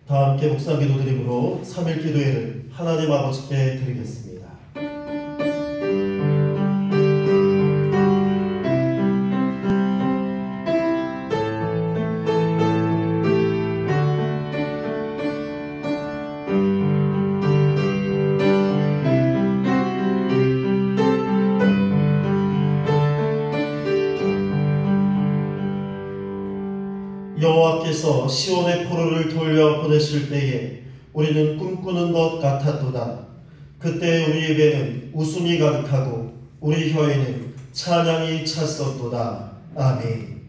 다 함께 묵상 기도 드림으로 3일 기도회를 하나님 아버지께 드리겠습니다. 여호와께서 시온의 포로를 돌려 보내실 때에 우리는 꿈꾸는 것 같았도다. 그때 우리 입에는 웃음이 가득하고 우리 혀에는 찬양이 찼었도다. 아멘.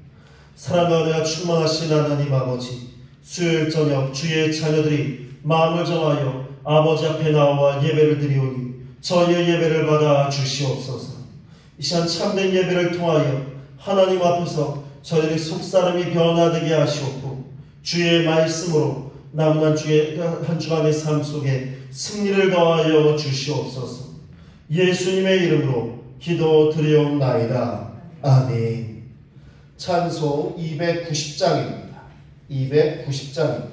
사랑과 은혜가 충만하신 하나님 아버지, 수요일 저녁 주의 자녀들이 마음을 정하여 아버지 앞에 나와 예배를 드리오니 저희의 예배를 받아 주시옵소서. 이 시간 참된 예배를 통하여 하나님 앞에서 저희들의 속사람이 변화되게 하시옵고 주의 말씀으로 남은 한 주간의 삶 속에 승리를 더하여 주시옵소서. 예수님의 이름으로 기도드리옵나이다. 아멘. 찬송 290장입니다. 290장입니다.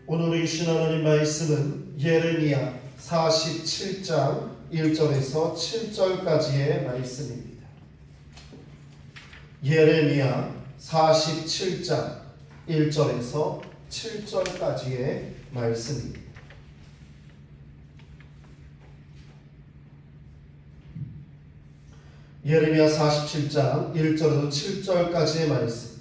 오늘 주신 하나님 말씀은 예레미야 47장 1절에서 7절까지의 말씀입니다. 예레미야 47장 1절에서 7절까지의 말씀입니다. 예레미야 47장 1절에서 7절까지의 말씀.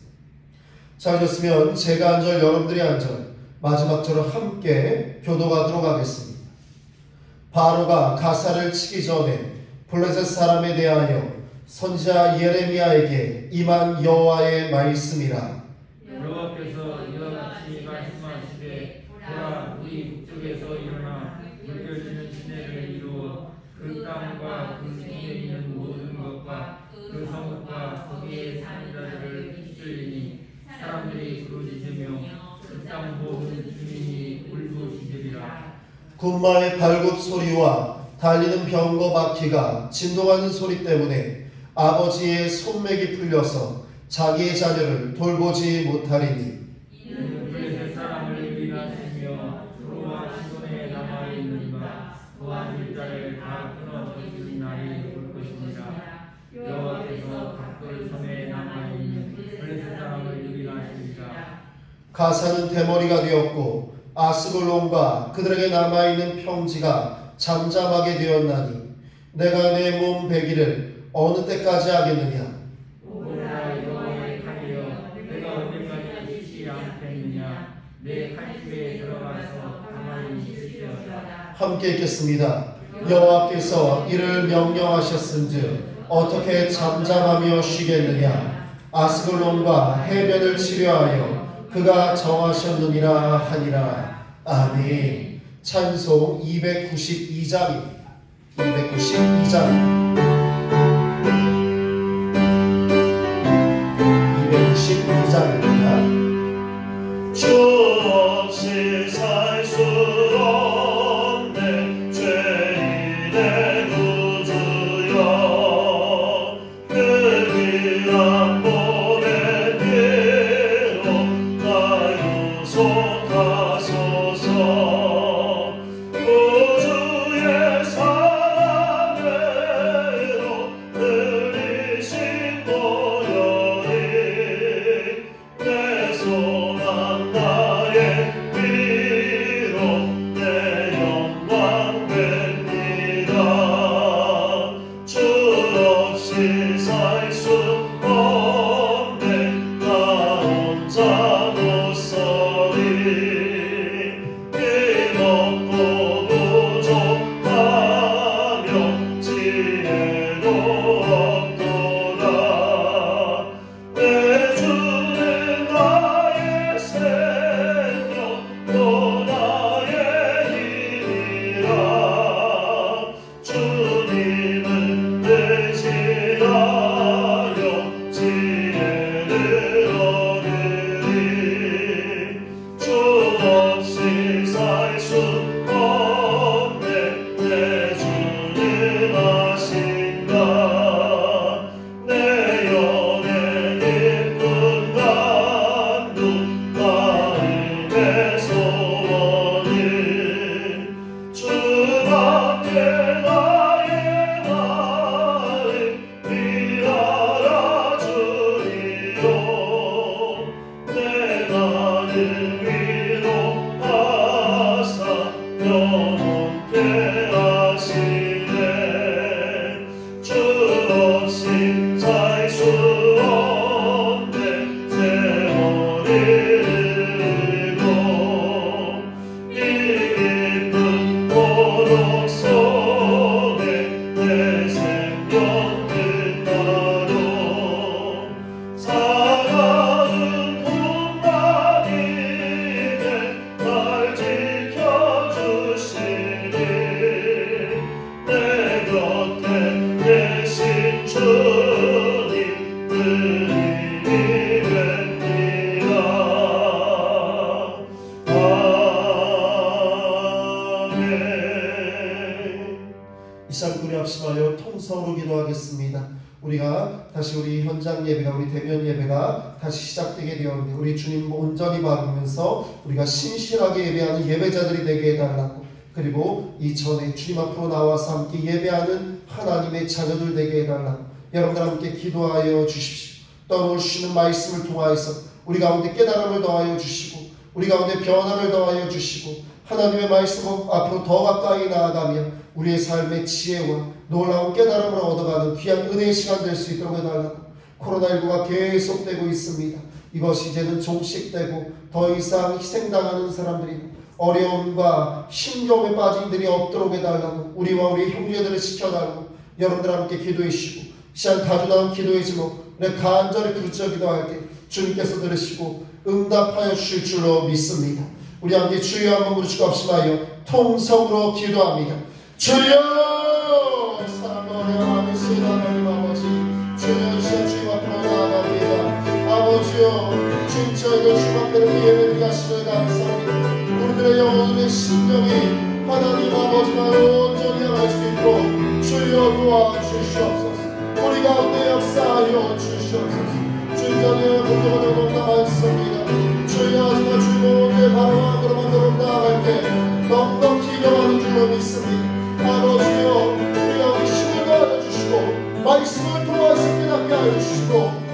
자, 그렇으면 제가 한 절 여러분들이 한 절 마지막 절을 함께 교독하도록 하겠습니다. 바로가 가사를 치기 전에 블레셋 사람에 대하여 선지자 예레미야에게 임한 여호와의 말씀이라. 여호와께서 이와 같이 말씀하시되 보라 우리 북쪽에서 일어나 물결치는 시내를 이루어 그 땅과 그 중에 있는 모든 것과 그 성읍과 거기에 사는 자들을 휩쓸리니 사람들이 부르짖으며 그 땅 모든 주민이 울부짖으리라. 군마의 발굽 소리와 달리는 병거 바퀴가 진동하는 소리 때문에 아버지의 손맥이 풀려서 자기의 자녀를 돌보지 못하리니 이는 블레셋 사람을 유인하시며 두로와 시돈에 남아있는가 또한 일자를 다 끊어버리는 날이 올 것이니라. 여호와께서 각별 섬에 남아있는 블레셋 사람을 유인하시리라. 가사는 대머리가 되었고 아스글론과 그들에게 남아있는 평지가 잠잠하게 되었나니 내가 내 몸 배기를 어느 때까지 하겠느냐. 오라 여호와의 칼이여 내가 언제까지 쉬지 않겠느냐. 내 칼집에 들어가서 가만히 있으시어라. 함께 읽겠습니다. 여호와께서 이를 명령하셨은즉 어떻게 잠잠하며 쉬겠느냐. 아스글론과 해변을 치료하여 그가 정하셨느니라 하니라. 아멘. 찬송 292장입니다. 292장. 292장입니다. 주 없이 살 수 없네 죄인의 구주여. 그 귀한 몸의 피로 나 유속하소서. 구주의 사랑으로 흘리신 보혈이 내 소망 나의 위로 내 영광 됩니다. 주 없이 살 수 없네 나 혼자 못 서리. 힘없고 부족하며 지혜도 없도다. 내 주는 나의 생명 또 나의 힘이라. 주님은 의지하여 지혜를 얻으리. 주 없이 살 수 없네 내 주는 아신다. 내 영의 깊은 감동 마음의 소원은 주밖에 나의 마음 위하여 주리요. 내 나는 위로하사 영원케 하시네. 주 없이 살 수 없네 세월이 흐르고 이 깊은 고독 속에 내 생명 끝나도 사랑은 풍랑이네 날 지켜주시니 내 곁에 계신 주님 그 힘이 됩니다. 아멘. 이 시간 우리 합심하여 통성으로 기도하겠습니다. 우리가 다시 우리 현장 예배가 우리 대면 예배가 다시 시작되게 되었는데 우리 주님 온전히 바라보면서 우리가 신실하게 예배하는 예배자들이 되게 해달라고, 그리고 이전에 주님 앞으로 나와서 함께 예배하는 하나님의 자녀들 되게 해달라고 여러분들 함께 기도하여 주십시오. 또 오늘 주시는 말씀을 통하여서 우리 가운데 깨달음을 더하여 주시고 우리 가운데 변화를 더하여 주시고 하나님의 말씀 앞으로 더 가까이 나아가며 우리의 삶의 지혜와 놀라운 깨달음을 얻어가는 귀한 은혜의 시간 될 수 있도록 해달라고. 코로나19가 계속되고 있습니다. 이것이 이제는 종식되고 더 이상 희생당하는 사람들이고 어려움과 힘겨움에 빠진 이들이 없도록 해달라고 우리와 우리 형제들을 지켜달라고 여러분들 함께 기도해 주시고 시간 가져 나온 기도의 제목 내가 간절히 부르짖어 기도할 때 주님께서 들으시고 응답하여 주실 줄로 믿습니다. 우리 함께 주여 한번 부르짖고 합심하여 통성으로 기도합니다. 주여 사랑과 은혜가 많으신 하나님 아버지 주여 시간 주님 앞으로 나아갑니다. 아버지여 주님 저희가 주님 앞에는 예배를 하시며 감사합니다. 우리들의 영혼의 심령이 하나님 아버지와 온전히 향할 수 있도록 주여 도와주시옵소서. 우리 가운데 역사하여 주시옵소서. 주님 전에 공동을 너무나 많습니다. 주여 하지만 주님의 바라만 그러면 나아갈 때 넉넉히 경험하는 줄로 믿습니다. 아버지여 우리가 힘을 더하여 주시고 말씀을 통해서 깨닫게 하여 주시고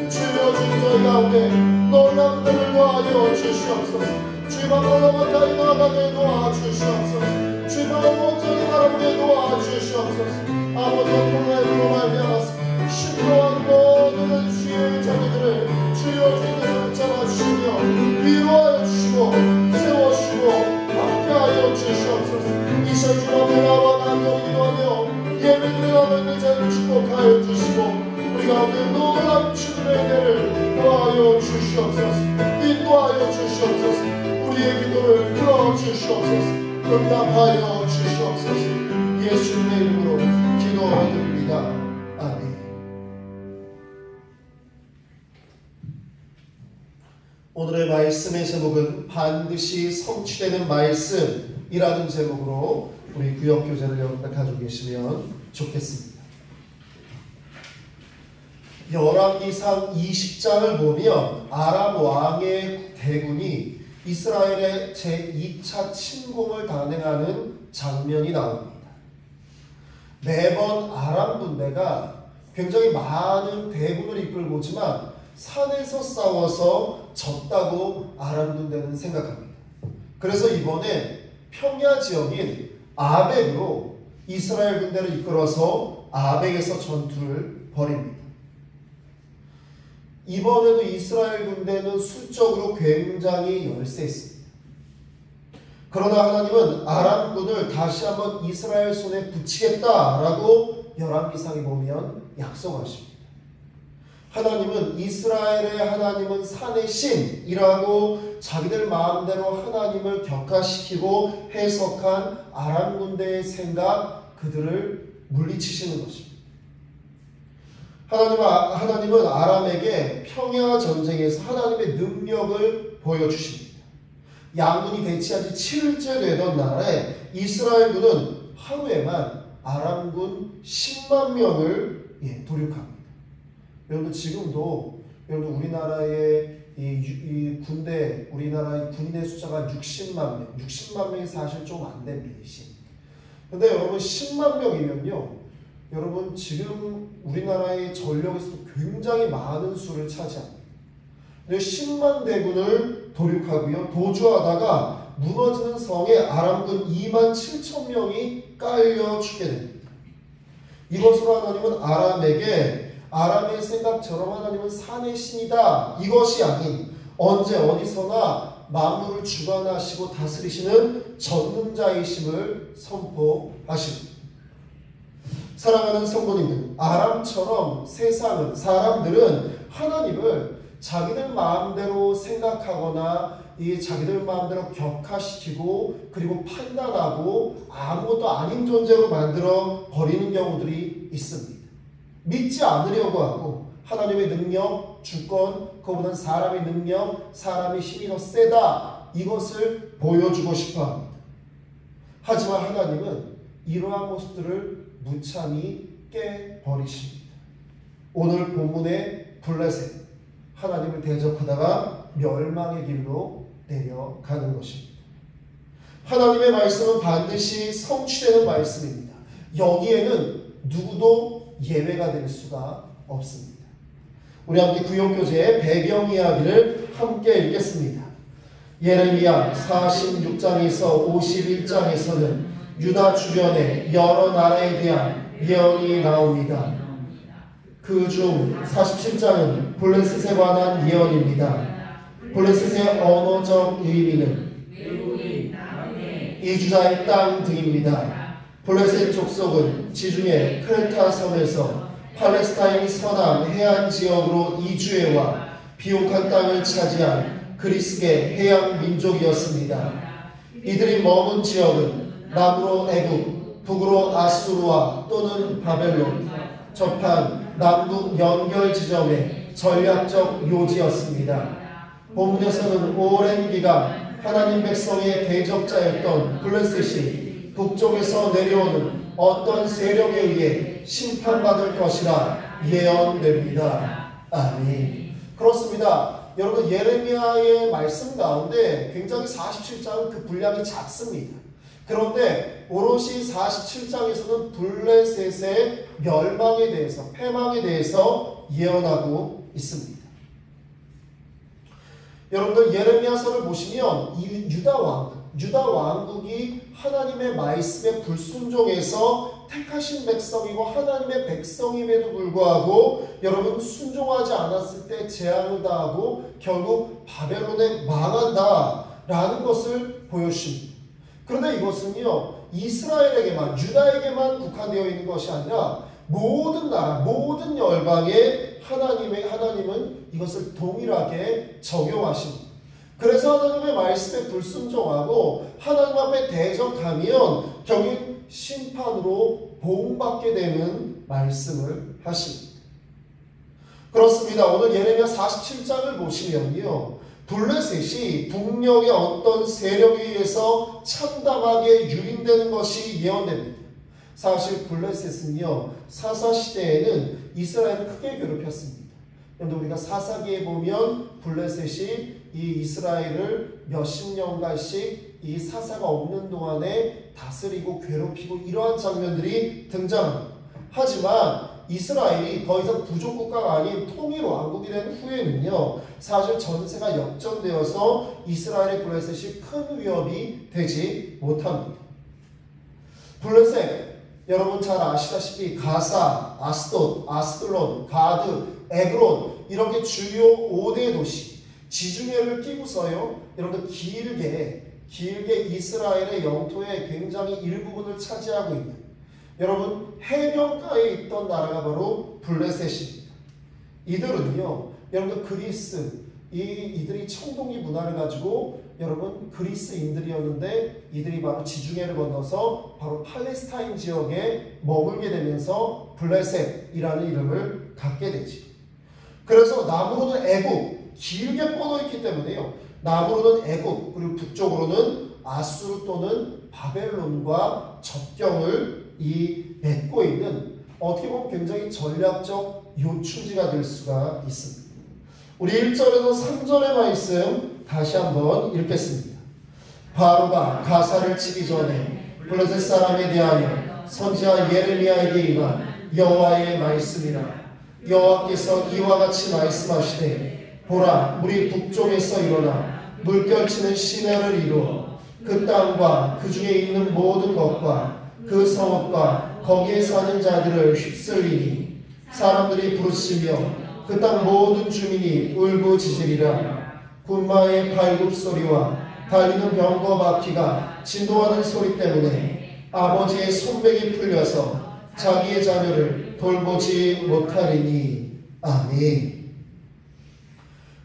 주여 주님 저희 가운데 놀라운 은혜를 더하여 주시옵소서. 주님 앞으로 가까이 나아가게 도와주시옵소서. 주님 앞으로 온전히 바라보게 도와주시옵소서. 아버지와 통하여 말미암아서 신고한 모든 주의 자녀들을 주여 주님께서 붙잡아주시며 위로하여 주시고 세워주시고 함께하여 주시옵소서. 이 시간 주님 앞에 나와 남겨 기도하며 예배드리러 있는 자를 축복하여 주시고 우리 가운데 놀라운 주님의 은혜를 더하여 주시옵소서. 인도하여 주시옵소서. 우리의 기도를 들어주시옵소서. 응답하여 주시옵소서. 예수님의 이름으로 기도드립니다. 아멘. 오늘의 말씀의 제목은 반드시 성취되는 말씀이라는 제목으로 우리 구역교재를 여러분들 가지고 계시면 좋겠습니다. 열왕기상 20장을 보면 아람 왕의 대군이 이스라엘의 제2차 침공을 단행하는 장면이 나옵니다. 매번 아람 군대가 굉장히 많은 대군을 이끌고 오지만 산에서 싸워서 졌다고 아람 군대는 생각합니다. 그래서 이번에 평야 지역인 아벡으로 이스라엘 군대를 이끌어서 아벡에서 전투를 벌입니다. 이번에도 이스라엘 군대는 수적으로 굉장히 열세했습니다. 그러나 하나님은 아람군을 다시 한번 이스라엘 손에 붙이겠다라고 열왕기상에 보면 약속하십니다. 하나님은 이스라엘의 하나님은 산의 신이라고 자기들 마음대로 하나님을 격화시키고 해석한 아람 군대의 생각 그들을 물리치시는 것입니다. 하나님은 아람에게 평야 전쟁에서 하나님의 능력을 보여주십니다. 양군이 대치한 지 7일째 되던 날에 이스라엘군은 하루에만 아람군 10만 명을 도륙합니다. 여러분 지금도 여러분 우리나라의 이 군대 우리나라의 군인의 숫자가 60만 명, 60만 명이 사실 좀 안 됩니다. 근데 여러분 10만 명이면요. 여러분 지금 우리나라의 전력에서도 굉장히 많은 수를 차지합니다. 10만 대군을 도륙하고요. 도주하다가 무너지는 성에 아람군 2만 7천 명이 깔려 죽게 됩니다. 이것으로 하나님은 아람의 생각처럼 하나님은 산의 신이다. 이것이 아닌 언제 어디서나 만물을 주관하시고 다스리시는 전능자이심을 선포하십니다. 사랑하는 성도님들, 아람처럼 사람들은 하나님을 자기들 마음대로 생각하거나 자기들 마음대로 격화시키고 그리고 판단하고 아무것도 아닌 존재로 만들어 버리는 경우들이 있습니다. 믿지 않으려고 하고 하나님의 능력, 주권, 그보다는 사람의 능력, 사람의 힘이 더 세다 이것을 보여주고 싶어 합니다. 하지만 하나님은 이러한 모습들을 무참히 깨버리십니다. 오늘 본문의 블레셋 하나님을 대적하다가 멸망의 길로 내려가는 것입니다. 하나님의 말씀은 반드시 성취되는 말씀입니다. 여기에는 누구도 예외가 될 수가 없습니다. 우리 함께 구역교재의 배경 이야기를 함께 읽겠습니다. 예레미야 46장에서 51장에서는 유다 주변의 여러 나라에 대한 예언이 나옵니다. 그 중 47장은 블레셋에 관한 예언입니다. 블레셋의 언어적 의미는 내국이 남의 이주자의 땅 등입니다. 블레셋 족속은 지중해 크레타 섬에서 팔레스타인 서남 해안 지역으로 이주해와 비옥한 땅을 차지한 그리스계 해양 민족이었습니다. 이들이 머문 지역은 남으로 애굽, 북으로 아수르와 또는 바벨론, 접한 남북 연결 지점의 전략적 요지였습니다. 본문에서는 오랜 기간 하나님 백성의 대적자였던 블레셋이 북쪽에서 내려오는 어떤 세력에 의해 심판받을 것이라 예언됩니다. 아멘. 그렇습니다. 여러분, 예레미야의 말씀 가운데 굉장히 47장은 그 분량이 작습니다. 그런데 오롯이 47장에서는 블레셋의 멸망에 대해서, 패망에 대해서 예언하고 있습니다. 여러분들 예레미야서를 보시면 이 유다 왕국이 하나님의 말씀에 불순종해서 택하신 백성이고 하나님의 백성임에도 불구하고 여러분 순종하지 않았을 때 재앙을 당하고 결국 바벨론에 망한다라는 것을 보여주십니다. 그런데 이것은요, 이스라엘에게만, 유다에게만 국한되어 있는 것이 아니라 모든 나라, 모든 열방에 하나님은 이것을 동일하게 적용하십니다. 그래서 하나님의 말씀에 불순종하고 하나님 앞에 대적하면 결국 심판으로 보응받게 되는 말씀을 하십니다. 그렇습니다. 오늘 예레미야 47장을 보시면요, 블레셋이 북녘의 어떤 세력에 의해서 참담하게 유린되는 것이 예언됩니다. 사실 블레셋은요, 사사시대에는 이스라엘을 크게 괴롭혔습니다. 여러분, 우리가 사사기에 보면 블레셋이 이 이스라엘을 몇십 년간씩 이 사사가 없는 동안에 다스리고 괴롭히고 이러한 장면들이 등장합니다. 하지만 이스라엘이 더 이상 부족국가가 아닌 통일 왕국이 된 후에는요, 사실 전세가 역전되어서 이스라엘의 블레셋이 큰 위협이 되지 못합니다. 블레셋, 여러분 잘 아시다시피 가사, 아스돗, 아스클론, 가드, 에그론 이렇게 주요 5대 도시, 지중해를 끼고서요, 여러분들 길게 이스라엘의 영토의 굉장히 일부분을 차지하고 있는, 여러분 해변가에 있던 나라가 바로 블레셋입니다. 이들은요, 여러분들 그리스, 이들이 청동기 문화를 가지고 여러분 그리스인들이었는데 이들이 바로 지중해를 건너서 바로 팔레스타인 지역에 머물게 되면서 블레셋이라는 이름을 갖게 되죠. 그래서 남으로는 애굽, 길게 뻗어있기 때문에요, 남으로는 애굽, 그리고 북쪽으로는 아수르 또는 바벨론과 접경을 맺고 있는, 어떻게 보면 굉장히 전략적 요충지가 될 수가 있습니다. 우리 1절에서 3절의 말씀 다시 한번 읽겠습니다. 바로가 가사를 치기 전에 블레셋 사람에 대하여 선지자 예레미야에게 임한 여호와의 말씀이라. 여호와께서 이와 같이 말씀하시되, 보라, 물이 북쪽에서 일어나 물결치는 시내를 이루어 그 땅과 그 중에 있는 모든 것과 그 성읍과 거기에 사는 자들을 휩쓸리니 사람들이 부르시며 그 땅 모든 주민이 울부짖으리라. 군마의 발굽소리와 달리는 병거 바퀴가 진동하는 소리 때문에 아버지의 손백이 풀려서 자기의 자녀를 돌보지 못하리니. 아멘.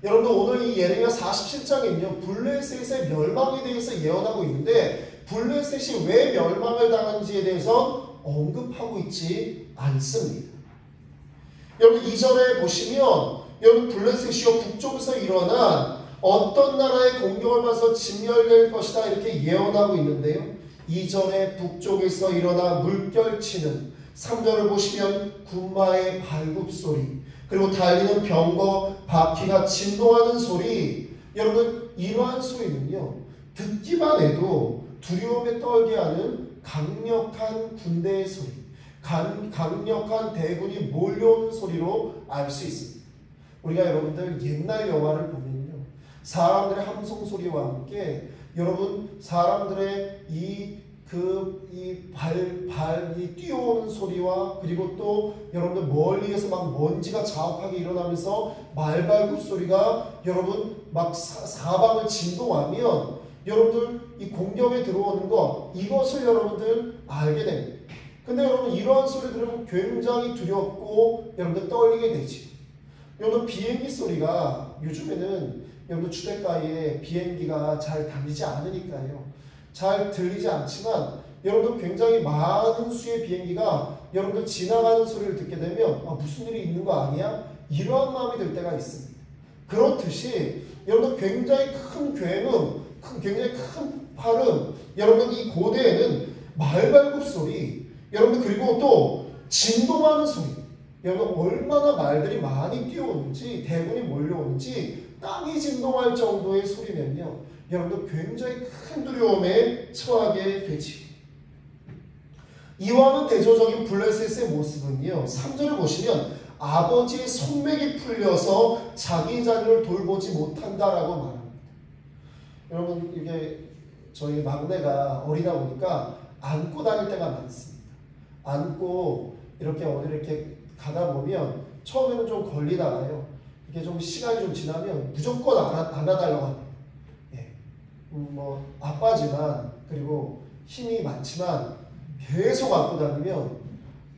여러분들, 오늘 이 예레미야 47장에는요 블레셋의 멸망에 대해서 예언하고 있는데, 블레셋이 왜 멸망을 당한지에 대해서 언급하고 있지 않습니다. 여러분 2절에 보시면, 여러분 블레셋이요 북쪽에서 일어난 어떤 나라의 공격을 받아서 진멸될 것이다 이렇게 예언하고 있는데요, 2절에 북쪽에서 일어나 물결치는, 3절을 보시면 군마의 발굽소리, 그리고 달리는 병거 바퀴가 진동하는 소리. 여러분 이러한 소리는요, 듣기만 해도 두려움에 떨게 하는 강력한 군대의 소리, 강력한 대군이 몰려오는 소리로 알 수 있습니다. 우리가 여러분들 옛날 영화를 보면요, 사람들의 함성 소리와 함께 여러분 사람들의 발이 뛰어오는 소리와, 그리고 또 여러분들 멀리에서 막 먼지가 자욱하게 일어나면서 말발굽 소리가 여러분 막 사방을 진동하면, 여러분들 이 공격에 들어오는 것, 이것을 여러분들 알게 됩니다. 근데 여러분 이러한 소리 들으면 굉장히 두렵고 여러분들 떨리게 되지. 여러분 비행기 소리가 요즘에는 여러분 주택가에 비행기가 잘 다니지 않으니까요. 잘 들리지 않지만 여러분들 굉장히 많은 수의 비행기가 여러분들 지나가는 소리를 듣게 되면 무슨 일이 있는 거 아니야? 이러한 마음이 들 때가 있습니다. 그렇듯이 여러분들 굉장히 큰 굉음, 굉장히 큰 발음, 여러분 이 고대에는 말발굽 소리, 여러분 그리고 또 진동하는 소리, 여러분 얼마나 말들이 많이 뛰어오는지 대군이 몰려오는지 땅이 진동할 정도의 소리면요 여러분들 굉장히 큰 두려움에 처하게 되지. 이와는 대조적인 블레셋의 모습은요 3절을 보시면 아버지의 손맥이 풀려서 자기 자녀를 돌보지 못한다라고 말합니다. 여러분 이게 저희 막내가 어리다 보니까 안고 다닐 때가 많습니다. 안고 이렇게 어디를 이렇게 가다 보면 처음에는 좀 걸리다가요. 이게 좀 시간이 좀 지나면 무조건 안아달라고 합니다. 예. 뭐 아빠지만 그리고 힘이 많지만 계속 안고 다니면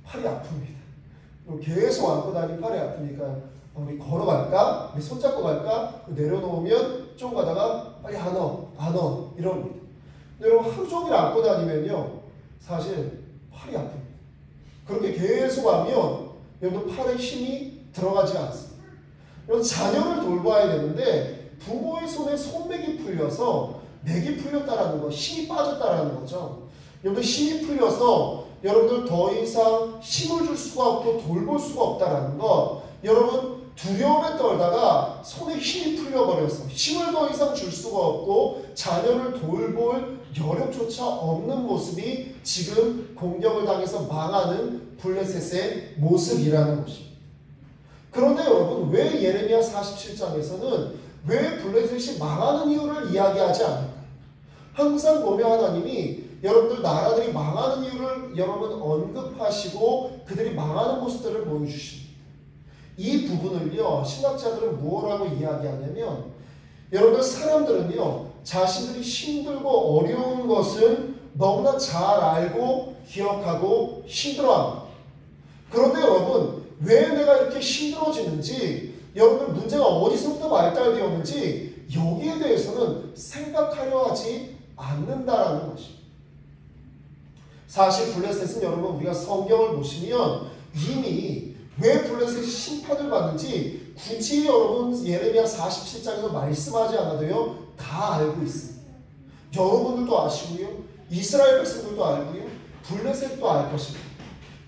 팔이 아픕니다. 계속 안고 다니면 팔이 아프니까 우리 걸어갈까? 우리 손잡고 갈까? 내려놓으면 좀 가다가 빨리 안어 이럽니다. 근데 여러분 하루 종일 안고 다니면요 사실 팔이 아픕니다. 그렇게 계속 하면 여러분 팔에 힘이 들어가지 않습니다. 여러분 자녀를 돌봐야 되는데 부모의 손에 손맥이 풀려서 맥이 풀렸다라는 거, 힘이 빠졌다라는 거죠. 여러분 힘이 풀려서 여러분들 더 이상 힘을 줄 수가 없고 돌볼 수가 없다라는 것, 여러분 두려움에 떨다가 손에 힘이 풀려버려서 힘을 더 이상 줄 수가 없고 자녀를 돌볼 여력조차 없는 모습이 지금 공격을 당해서 망하는 블레셋의 모습이라는 것입니다. 그런데 여러분 왜 예레미야 47장에서는 왜 블레셋이 망하는 이유를 이야기하지 않을까요? 항상 보면 하나님이 여러분들 나라들이 망하는 이유를 여러분 언급하시고 그들이 망하는 모습들을 보여주십니다. 이 부분을요 신학자들은 무엇라고 이야기하냐면 여러분들 사람들은요 자신들이 힘들고 어려운 것은 너무나 잘 알고 기억하고 힘들어합니다. 그런데 여러분 왜 내가 이렇게 힘들어지는지 여러분들 문제가 어디서부터 발달되었는지 여기에 대해서는 생각하려 하지 않는다라는 것입니다. 사실 블레셋은 여러분 우리가 성경을 보시면 이미 왜 블레셋이 심판을 받는지 굳이 여러분 예레미야 47장에서 말씀하지 않아도요 다 알고 있습니다. 여러분들도 아시고요 이스라엘 백성들도 알고요 블레셋도 알 것입니다.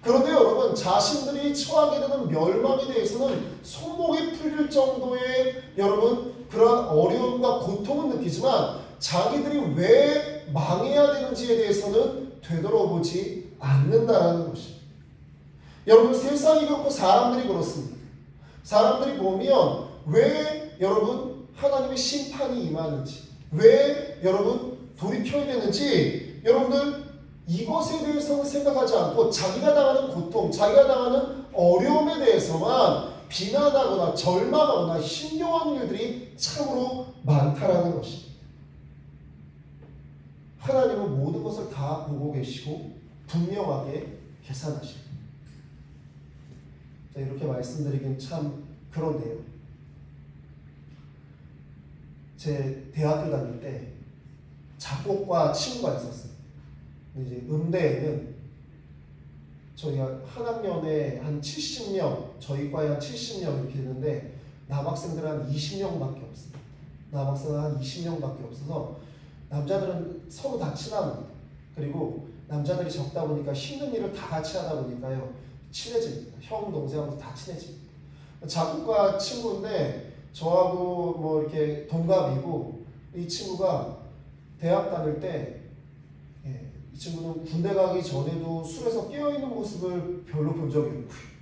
그런데 여러분 자신들이 처하게 되는 멸망에 대해서는 손목이 풀릴 정도의 여러분 그러한 어려움과 고통은 느끼지만 자기들이 왜 망해야 되는지에 대해서는 되돌아보지 않는다라는 것입니다. 여러분 세상이 그렇고 사람들이 그렇습니다. 사람들이 보면 왜 여러분 하나님의 심판이 임하는지 왜 여러분 돌이켜야 되는지 여러분들 이것에 대해서는 생각하지 않고 자기가 당하는 고통, 자기가 당하는 어려움에 대해서만 비난하거나 절망하거나 힘겨워하는 일들이 참으로 많다라는 것입니다. 하나님은 모든 것을 다 보고 계시고 분명하게 계산하십니다. 이렇게 말씀드리긴 참 그런데요. 제 대학교 다닐 때 작곡과 친구가 있었어요. 근데 이제 음대에는 저희가 한 학년에 한 70명, 저희 과에 한 70명 이렇게 되는데 남학생들은 한 20명밖에 없어요. 남학생은 한 20명밖에 없어서 남자들은 서로 다 친합니다. 그리고 남자들이 적다 보니까 힘든 일을 다 같이 하다 보니까요 친해집니다. 형, 동생하고 다 친해집니다. 작곡가 친구인데 저하고 뭐 이렇게 동갑이고 이 친구가 대학 다닐 때 이 친구는 군대 가기 전에도 술에서 깨어있는 모습을 별로 본 적이 없고요.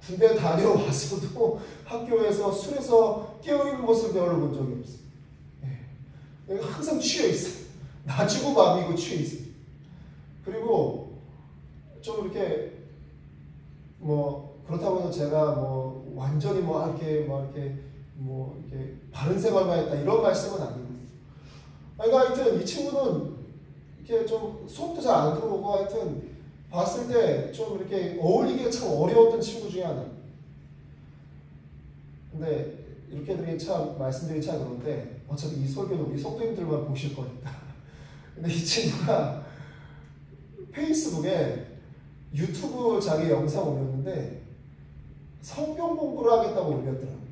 군대 다녀와서도 학교에서 술에서 깨어있는 모습을 별로 본 적이 없어요. 항상 취해 있어요. 낮이고 밤이고 취해 있어요. 그리고 좀 이렇게 뭐 그렇다고 해서 제가 뭐 완전히 이렇게 바른 생활만 했다 이런 말씀은 아니고 그러니까 하여튼 이 친구는 이렇게 좀 수업도 잘 안 들어오고 하여튼 봤을 때 좀 이렇게 어울리기가 참 어려웠던 친구 중에 하나. 근데 이렇게 참 말씀드리기 참 그런데 어차피 이 설교는 우리 성도님들만 보실 거니까. 근데 이 친구가 페이스북에 유튜브 자기 영상 올렸는데 성경 공부를 하겠다고 올렸더라고요.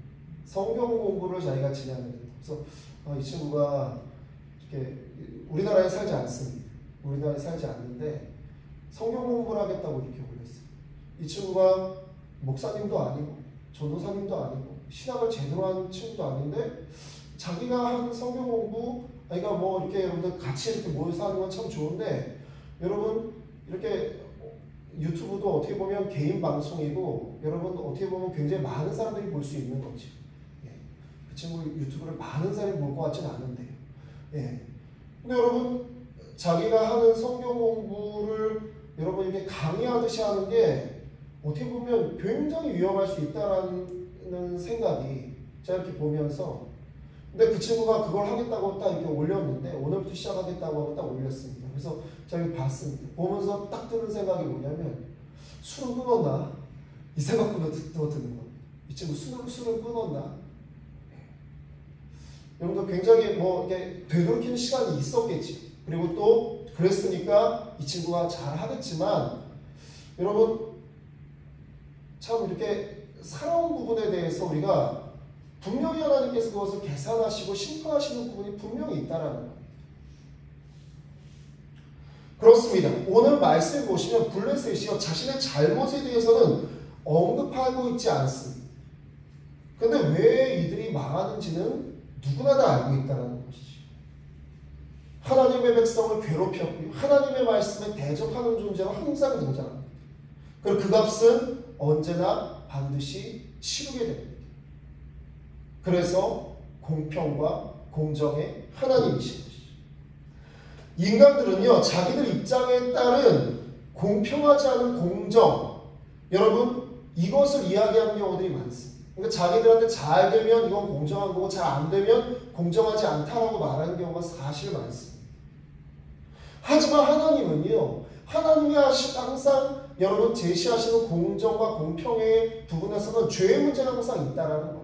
성경 공부를 자기가 진행하는. 그래서 이 친구가 이렇게 우리나라에 살지 않습니다. 우리나라에 살지 않는데 성경 공부를 하겠다고 이렇게 올렸어요. 이 친구가 목사님도 아니고 전도사님도 아니고 신학을 제대로 하는 친구도 아닌데 자기가 한 성경 공부, 그러니까 뭐 이렇게 여러분들 같이 이렇게 모여서 하는 건 참 좋은데 여러분 이렇게 유튜브도 어떻게 보면 개인 방송이고 여러분 어떻게 보면 굉장히 많은 사람들이 볼 수 있는 거지. 예. 그 친구 유튜브를 많은 사람이 볼 것 같지는 않은데요. 예. 근데 여러분 자기가 하는 성경 공부를 여러분 이렇게 강의하듯이 하는 게 어떻게 보면 굉장히 위험할 수 있다라는 생각이 제가 이렇게 보면서 근데 그 친구가 그걸 하겠다고 딱 이렇게 올렸는데 오늘부터 시작하겠다고 하고 딱 올렸습니다. 그래서 제가 봤습니다. 보면서 딱 드는 생각이 뭐냐면 술은 끊었나? 이 생각부터 드는 거. 이 친구 술은 끊었나? 여러분들 굉장히 뭐 이렇게 되돌이키는 시간이 있었겠지. 그리고 또 그랬으니까 이 친구가 잘 하겠지만 여러분 참 이렇게 살아온 부분에 대해서 우리가 분명히 하나님께서 그것을 계산하시고 심판하시는 부분이 분명히 있다라는 겁니다. 그렇습니다. 오늘 말씀 보시면 블레셋이요 자신의 잘못에 대해서는 언급하고 있지 않습니다. 그런데 왜 이들이 망하는지는 누구나 다 알고 있다는 것이죠. 하나님의 백성을 괴롭혔고요. 하나님의 말씀에 대적하는 존재가 항상 등장합니다. 그리고 그 값은 언제나 반드시 치르게 됩니다. 그래서 공평과 공정의 하나님이신 것이죠. 인간들은요 자기들 입장에 따른 공평하지 않은 공정 여러분 이것을 이야기하는 경우들이 많습니다. 그러니까 자기들한테 잘 되면 이건 공정한 거고 잘 안 되면 공정하지 않다라고 말하는 경우가 사실 많습니다. 하지만 하나님은요 하나님이 항상 여러분 제시하시는 공정과 공평의 부분에서는 죄의 문제가 항상 있다라는 겁니다.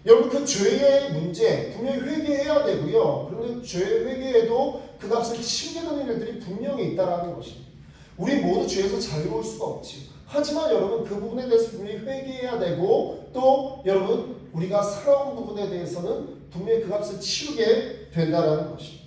여러분 그 죄의 문제 분명히 회개해야 되고요. 그런데 죄 회개에도 그 값을 치르게 되는 일들이 분명히 있다라는 것입니다. 우리 모두 죄에서 자유로울 수가 없지. 하지만 여러분 그 부분에 대해서 분명히 회개해야 되고 또 여러분 우리가 살아온 부분에 대해서는 분명히 그 값을 치르게 된다라는 것입니다.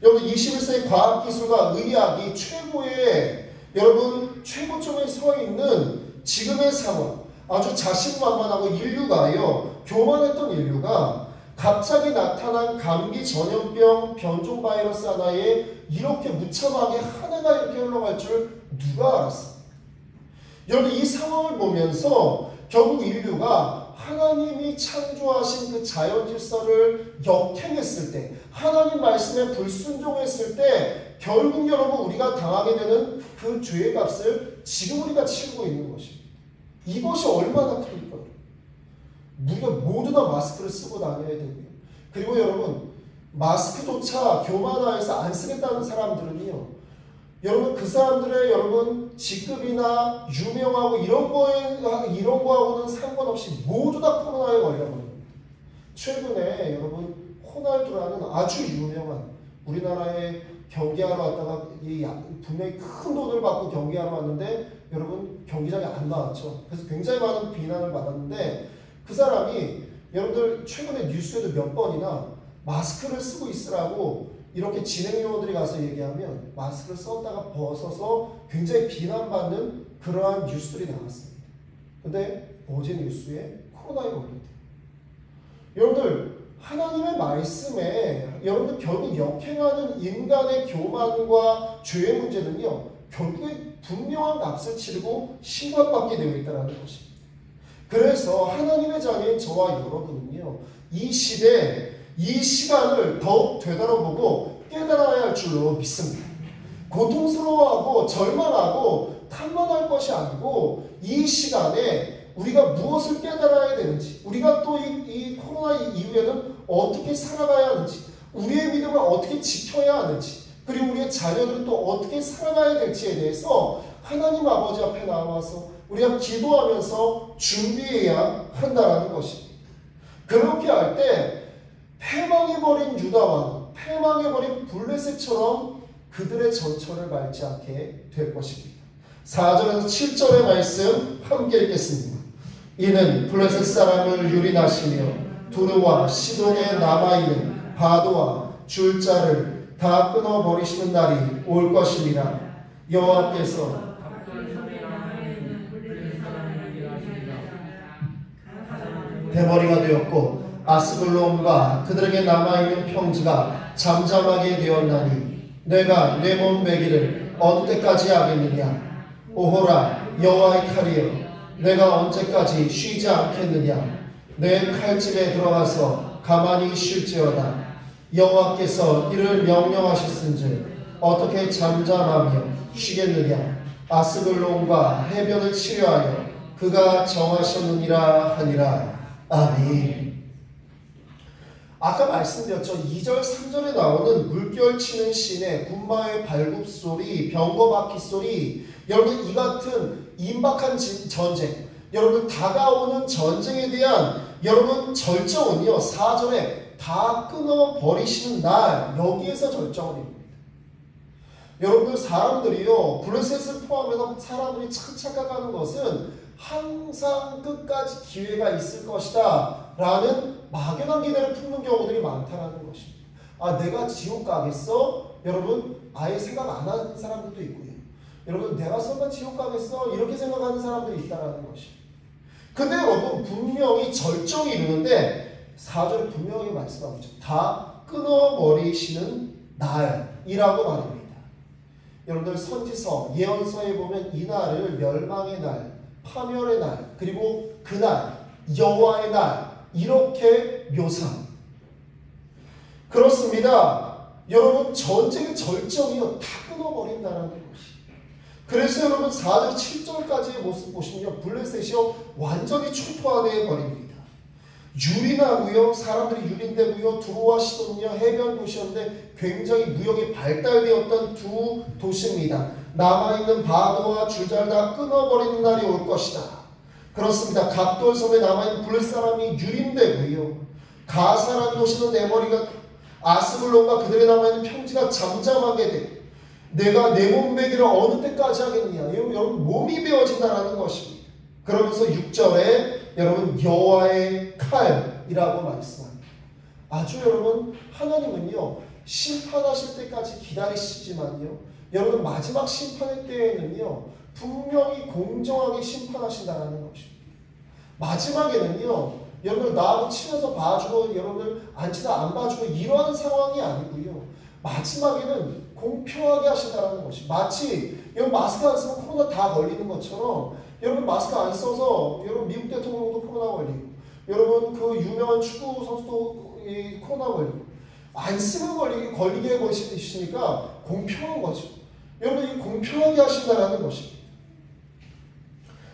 여러분 21세기 과학기술과 의학이 최고의 여러분 최고점에 서 있는 지금의 상황 아주 자신만만하고 인류가요 교만했던 인류가 갑자기 나타난 감기 전염병 변종 바이러스 하나에 이렇게 무참하게 한 해가 이렇게 흘러갈 줄 누가 알았습니까? 여러분 이 상황을 보면서 결국 인류가 하나님이 창조하신 그 자연 질서를 역행했을 때 하나님 말씀에 불순종했을 때 결국 여러분 우리가 당하게 되는 그 죄의 값을 지금 우리가 치르고 있는 것입니다. 이것이 얼마나 큽니까? 우리가 모두 다 마스크를 쓰고 다녀야 되고요. 그리고 여러분 마스크조차 교만화해서 안 쓰겠다는 사람들은요 여러분 그 사람들의 여러분 직급이나 유명하고 이런 거하고는 상관없이 모두 다 코로나에 걸려버립니다. 최근에 여러분 호날두라는 아주 유명한 우리나라에 경기하러 왔다가 분명히 큰 돈을 받고 경기하러 왔는데 여러분 경기장에 안 나왔죠. 그래서 굉장히 많은 비난을 받았는데 그 사람이 여러분들 최근에 뉴스에도 몇 번이나 마스크를 쓰고 있으라고 이렇게 진행 요원들이 가서 얘기하면 마스크를 썼다가 벗어서 굉장히 비난받는 그러한 뉴스들이 나왔습니다. 근데 어제 뉴스에 코로나에 걸렸대요. 여러분들 하나님의 말씀에 여러분들 결국 역행하는 인간의 교만과 죄의 문제는요 결국에 분명한 값을 치르고 심판받게 되어 있다는 것입니다. 그래서 하나님의 자녀인 저와 여러분은요 이 시대 이 시간을 더욱 되돌아보고 깨달아야 할 줄로 믿습니다. 고통스러워하고 절망하고 탐만할 것이 아니고 이 시간에 우리가 무엇을 깨달아야 되는지 우리가 또 이 코로나 이후에는 어떻게 살아가야 하는지, 우리의 믿음을 어떻게 지켜야 하는지, 그리고 우리의 자녀들은 또 어떻게 살아가야 될지에 대해서 하나님 아버지 앞에 나와서 우리가 기도하면서 준비해야 한다는 것입니다. 그렇게 할 때 패망해버린 유다와 패망해버린 블레셋처럼 그들의 전철을 밟지 않게 될 것입니다. 4절에서 7절의 말씀 함께 읽겠습니다. 이는 블레셋 사람을 유린하시며 두루와 시돈에 남아있는 바도와 줄자를 다 끊어버리시는 날이 올 것이니라. 여호와께서 대머리가 되었고 아스글론과 그들에게 남아있는 평지가 잠잠하게 되었나니 내가 내 몸 베기를 어느 때까지 하겠느냐. 오호라 여호와의 칼이여, 내가 언제까지 쉬지 않겠느냐. 내 칼집에 들어가서 가만히 쉴지어다. 여호와께서 이를 명령하셨은즉 어떻게 잠잠하며 쉬겠느냐. 아스글론과 해변을 치료하여 그가 정하셨느니라 하니라. 아멘. 아까 말씀드렸죠. 2절 3절에 나오는 물결 치는 시내, 군마의 발굽소리, 병거바퀴 소리, 여러분 이 같은 임박한 전쟁, 여러분 다가오는 전쟁에 대한 여러분 절정은요 4절에 다 끊어버리시는 날, 여기에서 절정을 입니다. 여러분들 사람들이요 블레셋을 포함해서 사람들이 참 착각하는 것은 항상 끝까지 기회가 있을 것이다 라는 막연한 기대를 품는 경우들이 많다는 것입니다. 아, 내가 지옥 가겠어? 여러분 아예 생각 안 하는 사람들도 있고요. 여러분 내가 설마 지옥 가겠어? 이렇게 생각하는 사람들이 있다는 것입니다. 근데 여러분 분명히 절정이 이르는데 4절에 분명히 말씀하고 있죠. 다 끊어버리시는 날이라고 말입니다. 여러분들 선지서, 예언서에 보면 이 날을 멸망의 날, 파멸의 날, 그리고 그날, 여호와의 날 이렇게 묘사합니다. 그렇습니다. 여러분 전쟁의 절정이요 다 끊어버린다는 것이. 그래서 여러분 4절 7절까지의 모습 보시면 블레셋이요 완전히 초토화되어 버립니다. 유린하고요, 사람들이 유린되고요, 두로와 시돈이요 해변 도시였는데 굉장히 무역이 발달되었던 두 도시입니다. 남아있는 바도와 줄자를 다 끊어버리는 날이 올 것이다. 그렇습니다. 갑돌섬에 남아있는 블레셋 사람이 유린되고요, 가사라는 도시는 내 머리가 아스글론과 그들에 남아있는 평지가 잠잠하게 되고 내가 내 몸 베기를 어느 때까지 하겠느냐. 여러분 몸이 베어진다는 것입니다. 그러면서 6절에 여러분 여호와의 칼이라고 말씀합니다. 아주 여러분 하나님은요 심판하실 때까지 기다리시지만요 여러분 마지막 심판의 때에는요 분명히 공정하게 심판하신다는 것입니다. 마지막에는요 여러분들 나하고 치면서 봐주고 여러분들 안 치다 안 봐주고 이러한 상황이 아니고요 마지막에는 공평하게 하신다는 것이. 마치 여러분 마스크 안 쓰면 코로나 다 걸리는 것처럼 여러분 마스크 안 써서 여러분 미국 대통령도 코로나 걸리고 여러분 그 유명한 축구 선수도 코로나 걸리고 안 쓰면 걸리게 해보시니까 공평한 거죠. 여러분 이 공평하게 하신다는 것입니다.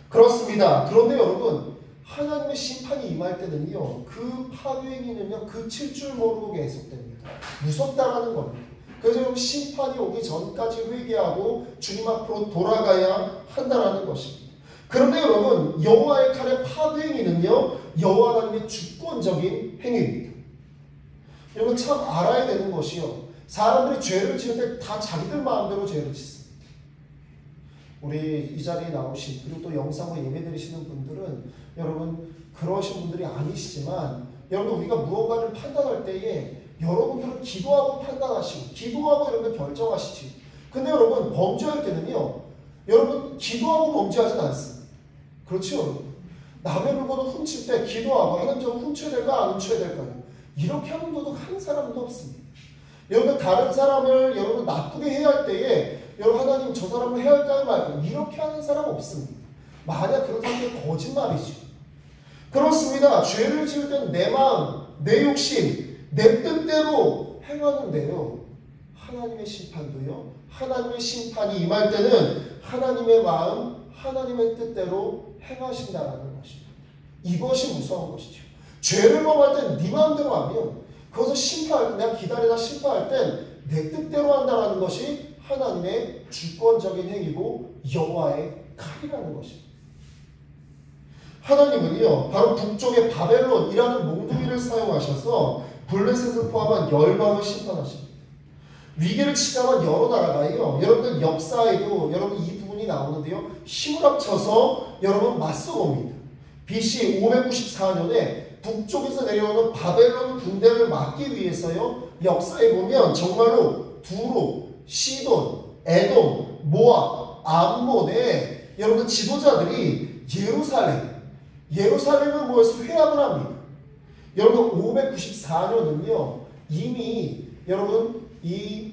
그렇습니다. 그런데 여러분 하나님의 심판이 임할 때는요 그 파괴행위는요 그칠 줄 모르고 계속됩니다. 무섭다라는 겁니다. 그래서 여러분 심판이 오기 전까지 회개하고 주님 앞으로 돌아가야 한다라는 것입니다. 그런데 여러분 여호와의 칼의 파괴행위는요 여호와 하나님의 주권적인 행위입니다. 여러분 참 알아야 되는 것이요 사람들이 죄를 지을 때 다 자기들 마음대로 죄를 짓습니다. 우리 이 자리에 나오신 그리고 또 영상으로 예배드리시는 분들은 여러분 그러신 분들이 아니시지만 여러분 우리가 무언가를 판단할 때에 여러분들은 기도하고 판단하시고 기도하고 여러분 결정하시지. 근데 여러분 범죄할 때는요 여러분 기도하고 범죄하진 않습니다. 그렇죠 여러분? 남의 물건을 훔칠 때 기도하고 하나님 저거 훔쳐야 될까 안 훔쳐야 될까요? 이렇게 하는 도둑 한 사람도 없습니다. 여러분 다른 사람을 여러분 나쁘게 해야 할 때에 여러분 하나님 저 사람을 해야 할까요 말까요? 이렇게 하는 사람 없습니다. 만약 그렇다면 거짓말이죠. 그렇습니다. 죄를 지을 때는 내 마음, 내 욕심, 내 뜻대로 행하는데요. 하나님의 심판도요. 하나님의 심판이 임할 때는 하나님의 마음, 하나님의 뜻대로 행하신다는 것입니다. 이것이 무서운 것이죠. 죄를 범할 때는 네 마음대로 하면 그것을 심판할 때, 내가 기다리다 심판할 땐 내 뜻대로 한다라는 것이 하나님의 주권적인 행위고 여호와의 칼이라는 것입니다. 하나님은요, 바로 북쪽의 바벨론이라는 몽둥이를 사용하셔서 블레셋을 포함한 열방을 심판하십니다. 위기를 치장한 여러 나라가요, 여러분들 역사에도 여러분 이 부분이 나오는데요, 힘을 합쳐서 여러분 맞서봅니다. BC 594년에 북쪽에서 내려오는 바벨론 군대를 막기 위해서요, 역사에 보면 정말로 두로, 시돈, 에돔, 모압, 암몬의 여러분 지도자들이 예루살렘을 모여서 회합을 합니다. 여러분 594년은요 이미 여러분 이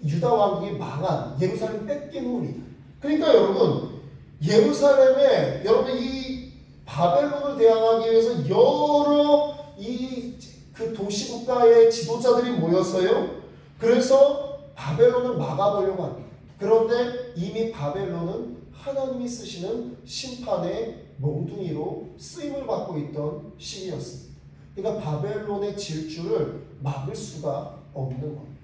유다 왕국이 망한 예루살렘 뺏긴 후입니다. 그러니까 여러분 예루살렘에 여러분 이 바벨론을 대항하기 위해서 여러 그 도시 국가의 지도자들이 모여서요. 그래서 바벨론을 막아보려고 합니다. 그런데 이미 바벨론은 하나님이 쓰시는 심판의 몽둥이로 쓰임을 받고 있던 시기였습니다. 그러니까 바벨론의 질주를 막을 수가 없는 겁니다.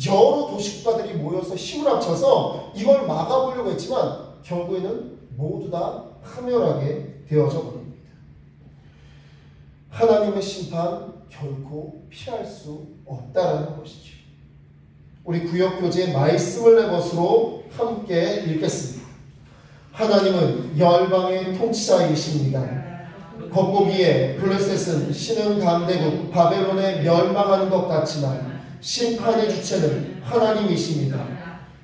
여러 도시국가들이 모여서 힘을 합쳐서 이걸 막아보려고 했지만 결국에는 모두 다 파멸하게 되어져 버립니다. 하나님의 심판 결코 피할 수 없다라는 것이죠. 우리 구역교재의 말씀을 내 것으로 함께 읽겠습니다. 하나님은 열방의 통치자이십니다. 겉보기에 블레셋은 신흥 강대국 바벨론에 멸망하는 것 같지만 심판의 주체는 하나님이십니다.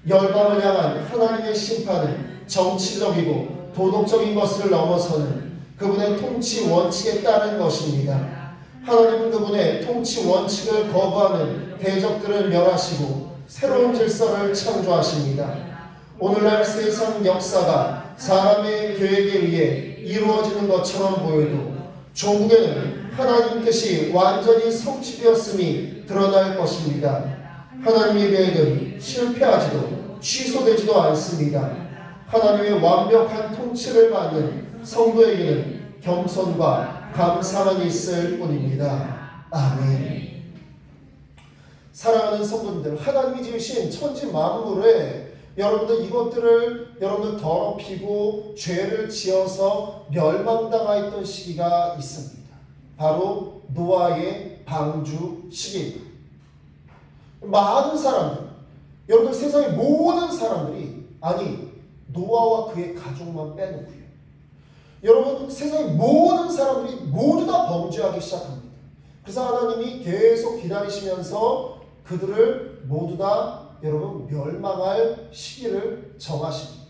열방을 향한 하나님의 심판은 정치적이고 도덕적인 것을 넘어서는 그분의 통치 원칙에 따른 것입니다. 하나님은 그분의 통치 원칙을 거부하는 대적들을 멸하시고 새로운 질서를 창조하십니다. 오늘날 세상 역사가 사람의 계획에 의해 이루어지는 것처럼 보여도 조국에는 하나님 뜻이 완전히 성취되었음이 드러날 것입니다. 하나님의 계획은 실패하지도 취소되지도 않습니다. 하나님의 완벽한 통치를 받는 성도에게는 겸손과 감사만 있을 뿐입니다. 아멘. 사랑하는 성도님들, 하나님이 지으신 천지 만물에 여러분들 이것들을 여러분들 더럽히고 죄를 지어서 멸망당하 있던 시기가 있습니다. 바로 노아의 방주 시기입니다. 많은 사람들, 여러분들 세상의 모든 사람들이 노아와 그의 가족만 빼놓고요. 여러분 세상의 모든 사람들이 모두 다 범죄하기 시작합니다. 그래서 하나님이 계속 기다리시면서 그들을 모두 다 여러분 멸망할 시기를 정하십니다.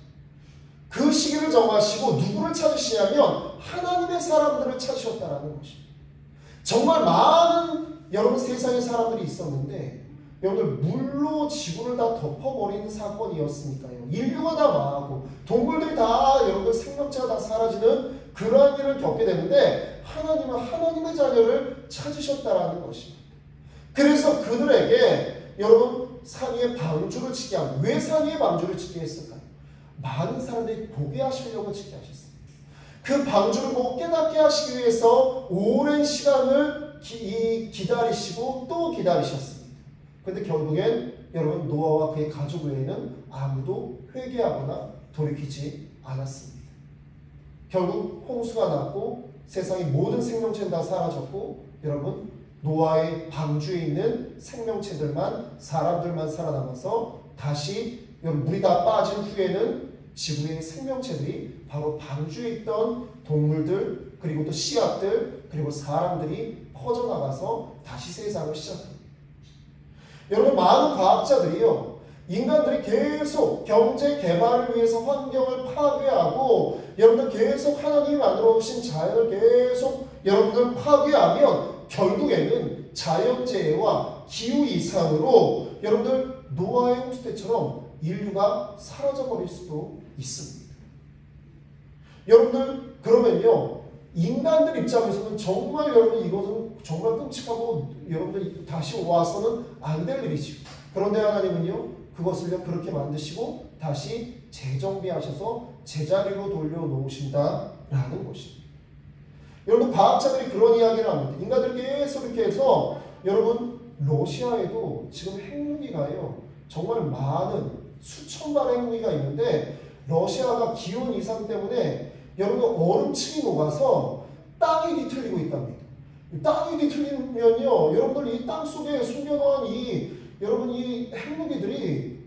그 시기를 정하시고 누구를 찾으시냐면 하나님의 사람들을 찾으셨다라는 것입니다. 정말 많은 여러분 세상의 사람들이 있었는데 여러분들 물로 지구를 다 덮어버리는 사건이었으니까요. 인류가 다 망하고 동물들이 다 여러분들 생명체가 다 사라지는 그러한 일을 겪게 되는데 하나님은 하나님의 자녀를 찾으셨다라는 것입니다. 그래서 그들에게 여러분 산 위에 방주를 짓게 합니다. 왜 산 위에 방주를 짓게 했을까요? 많은 사람들이 보게 하시려고 짓게 하셨습니다. 그 방주를 보고 깨닫게 하시기 위해서 오랜 시간을 기다리시고 또 기다리셨습니다. 그런데 결국엔 여러분 노아와 그의 가족 외에는 아무도 회개하거나 돌이키지 않았습니다. 결국 홍수가 났고 세상의 모든 생명체는 다 사라졌고 여러분 노아의 방주에 있는 생명체들만 사람들만 살아남아서 다시 여러분 물이 다 빠진 후에는 지구의 생명체들이 바로 방주에 있던 동물들 그리고 또 씨앗들 그리고 사람들이 퍼져나가서 다시 세상을 시작합니다. 여러분 많은 과학자들이요 인간들이 계속 경제 개발을 위해서 환경을 파괴하고 여러분들 계속 하나님이 만들어 오신 자연을 계속 여러분들 파괴하면 결국에는 자연재해와 기후 이상으로 여러분들 노아의 홍수 때처럼 인류가 사라져버릴 수도 있습니다. 여러분들 그러면요 인간들 입장에서는 정말 여러분 이것은 정말 끔찍하고 여러분들 다시 와서는 안 될 일이죠. 그런데 하나님은요 그것을 그렇게 만드시고 다시 재정비하셔서 제자리로 돌려놓으신다라는 것입니다. 여러분 과학자들이 그런 이야기를 합니다. 인간들이 계속 이렇게 해서 여러분 러시아에도 지금 핵무기가요 정말 많은 수천만의 핵무기가 있는데 러시아가 기온 이상 때문에 여러분 얼음층이 녹아서 땅이 뒤틀리고 있답니다. 땅이 뒤틀리면요 여러분들 이 땅 속에 숨겨놓은 여러분 이 핵무기들이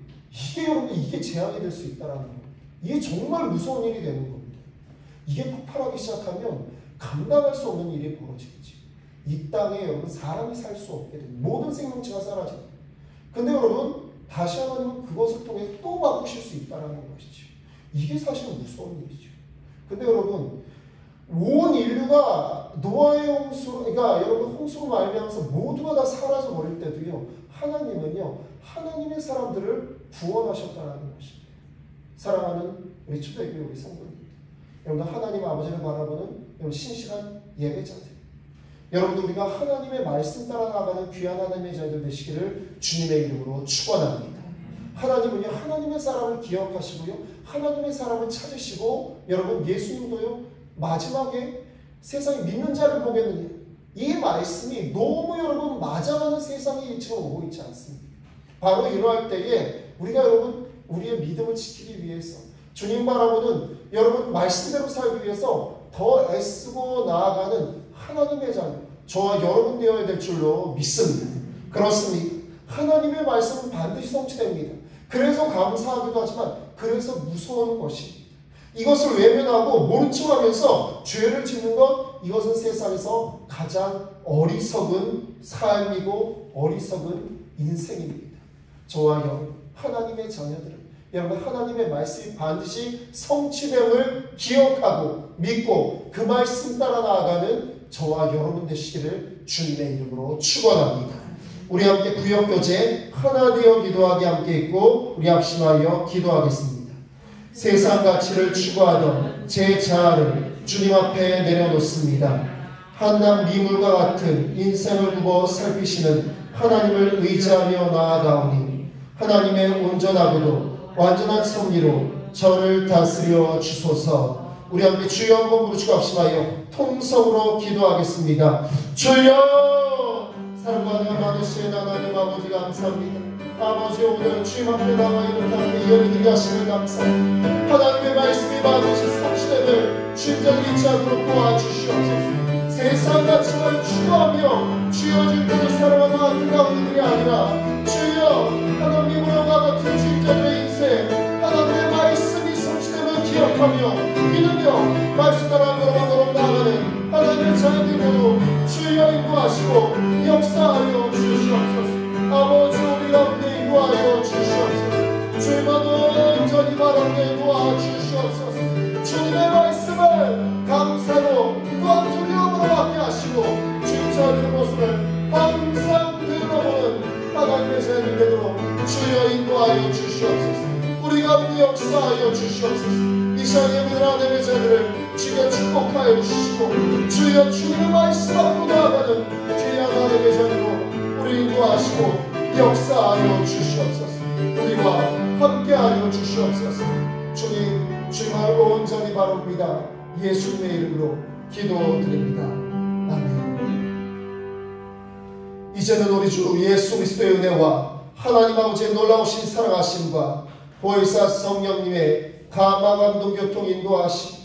이게 재앙이 될 수 있다라는 거예요. 이게 정말 무서운 일이 되는 겁니다. 이게 폭발하기 시작하면 감당할 수 없는 일이 벌어지겠지. 이 땅에 여러분 사람이 살 수 없게 됩니다. 모든 생명체가 사라집니다. 근데 여러분 다시 하나님은 그것을 통해 또 바꾸실 수 있다는 것이죠. 이게 사실은 무서운 일이죠. 근데 여러분 온 인류가 노아의 홍수로 그러니까 여러분 홍수로 말미암아서 모두가 다 사라져 버릴 때도요 하나님은요 하나님의 사람들을 구원하셨다는 것입니다. 사랑하는 우리 초대교회 우리 성도님, 여러분 하나님 아버지를 바라보는 여러분 신실한 예배자들, 여러분들 우리가 하나님의 말씀 따라 나가는 귀한 하나님의 자녀들 되시기를 주님의 이름으로 축원합니다. 하나님은요 하나님의 사람을 기억하시고요 하나님의 사람을 찾으시고 여러분 예수님도요 마지막에 세상이 믿는 자를 보겠느냐 이 말씀이 너무 여러분 맞아가는 세상이 지금 오고 있지 않습니까? 바로 이러할 때에 우리가 여러분 우리의 믿음을 지키기 위해서 주님 바라보는 여러분 말씀대로 살기 위해서 더 애쓰고 나아가는 하나님의 자녀 저와 여러분 되어야 될 줄로 믿습니다. 그렇습니다. 하나님의 말씀은 반드시 성취됩니다. 그래서 감사하기도 하지만 그래서 무서운 것입니다. 이것을 외면하고 모른 척하면서 죄를 짓는 것 이것은 세상에서 가장 어리석은 삶이고 어리석은 인생입니다. 저와 여러분 하나님의 자녀들은 여러분 하나님의 말씀이 반드시 성취됨을 기억하고 믿고 그 말씀 따라 나아가는 저와 여러분 되시기를 주님의 이름으로 축원합니다. 우리 함께 구역교제 하나 되어 기도하기 함께 있고 우리 합심하여 기도하겠습니다. 세상 가치를 추구하던 제 자아를 주님 앞에 내려놓습니다. 한낱 미물과 같은 인생을 두고 살피시는 하나님을 의지하며 나아가오니 하나님의 온전하고도 완전한 섭리로 저를 다스려 주소서. 우리 함께 주여 한번 부르시고 합심하여 통성으로 기도하겠습니다. 주여 사랑과 은혜가 많으신 하나님 아버지 감사합니다. 아버지 오늘 주님 앞에 나와 있는 하나님의 예배드리게 하시는 감사합니다. 하나님의 말씀이 반드시 성취됨을 주님을 잊지 않도록 도와주시옵소서. 세상 가치를 추구하며 주여 주님을 사랑하는 아름다운 일이 아니라 주여 하나님의 물어가 같은 주님의 인생 하나님의 말씀이 성취됨을 기억하며 믿으며 말씀 따라 걸어가도록 나아가는 하나님의 자녀들로 주여 인도하시고 역사하여 주시옵소서. 아버지 우리 가운데 인도하여 주시옵소서. 주님만 온전히 바라보게 도와주시옵소서. 주님의 말씀을 감사로 또한 두려움으로 받게 하시고 주님 자녀의 모습을 항상 들어보는 하나님의 자녀들 되도록 주여 인도하여 주시옵소서. 우리 가운데 역사하여 주시옵소서. 이 시간에 믿는 하나님의 자녀들을 주여 축복하여 주시고 주여 주님의 말씀 앞으로 나아가는 귀한 하나님의 자녀로 우리 인도하시고 역사하여 주시옵소서. 우리와 함께하여 주시옵소서. 주님 주님을 온전히 바랍니다. 예수님의 이름으로 기도드립니다. 아멘. 이제는 우리 주 예수 그리스도의 은혜와 하나님 아버지의 놀라우신 사랑하심과 보혜사 성령님의 감화 감동 교통 인도하심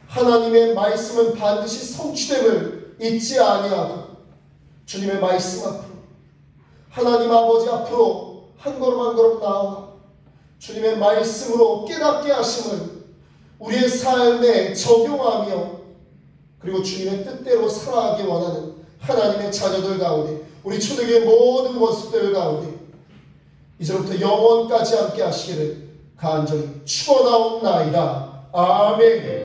하나님의 말씀은 반드시 성취됨을 잊지 아니하고 주님의 말씀 앞으로 하나님 아버지 앞으로 한 걸음 한 걸음 나아가 주님의 말씀으로 깨닫게 하심을 우리의 삶에 적용하며 그리고 주님의 뜻대로 살아가기 원하는 하나님의 자녀들 가운데 우리 초대교회 모든 모습들 가운데 이제부터 영원까지 함께 하시기를 간절히 축원하옵나이다. 아멘.